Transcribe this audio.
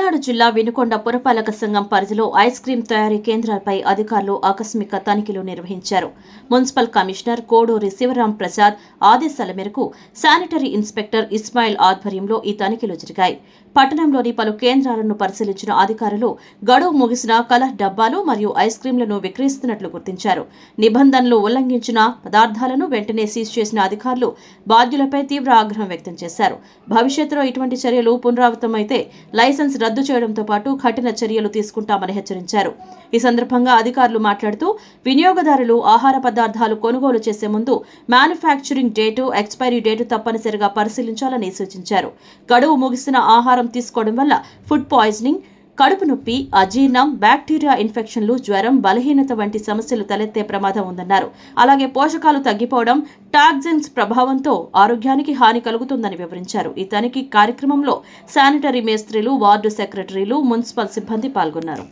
పల్నాడు జిల్లా వినుకొండ పురపాలక సంఘం పరిధిలో ఐస్ క్రీం తయారీ కేంద్రాలపై అధికారులు ఆకస్మిక తనిఖీలు నిర్వహించారు. మున్సిపల్ కమిషనర్ కోడూరి శివరాం ప్రసాద్ ఆదేశాల మేరకు శానిటరీ ఇన్స్పెక్టర్ ఇస్మాయిల్ ఆధ్వర్యంలో ఈ తనిఖీలు జరిగాయి. పట్టణంలోని పలు కేంద్రాలను పరిశీలించిన అధికారులు గడువు ముగిసిన కలర్ డబ్బాలు మరియు ఐస్ క్రీంలను విక్రయిస్తున్నట్లు గుర్తించారు. నిబంధనలు ఉల్లంఘించిన పదార్థాలను వెంటనే సీజ్ చేసిన అధికారులు బాధ్యులపై తీవ్ర ఆగ్రహం వ్యక్తం చేశారు. భవిష్యత్తులో ఇటువంటి చర్యలు పునరావృతమైతే లైసెన్స్ రద్దు చేయడంతో పాటు కఠిన చర్యలు తీసుకుంటామని హెచ్చరించారు. ఈ సందర్భంగా అధికారులు మాట్లాడుతూ వినియోగదారులు ఆహార పదార్థాలు కొనుగోలు చేసే ముందు మ్యానుఫ్యాక్చరింగ్ డేటు, ఎక్స్పైరీ డేటు తప్పనిసరిగా పరిశీలించాలని సూచించారు. గడువు ముగిసిన ఆహారం తీసుకోవడం వల్ల ఫుడ్ పాయిజనింగ్, కడుపు నొప్పి, అజీర్ణం, బ్యాక్టీరియా ఇన్ఫెక్షన్లు, జ్వరం, బలహీనత వంటి సమస్యలు తలెత్తే ప్రమాదం ఉందన్నారు. అలాగే పోషకాలు తగ్గిపోవడం, టాక్సిన్స్ ప్రభావంతో ఆరోగ్యానికి హాని కలుగుతుందని వివరించారు. ఈ తనిఖీ కార్యక్రమంలో శానిటరీ మేస్త్రీలు, వార్డు సెక్రటరీలు, మున్సిపల్ సిబ్బంది పాల్గొన్నారు.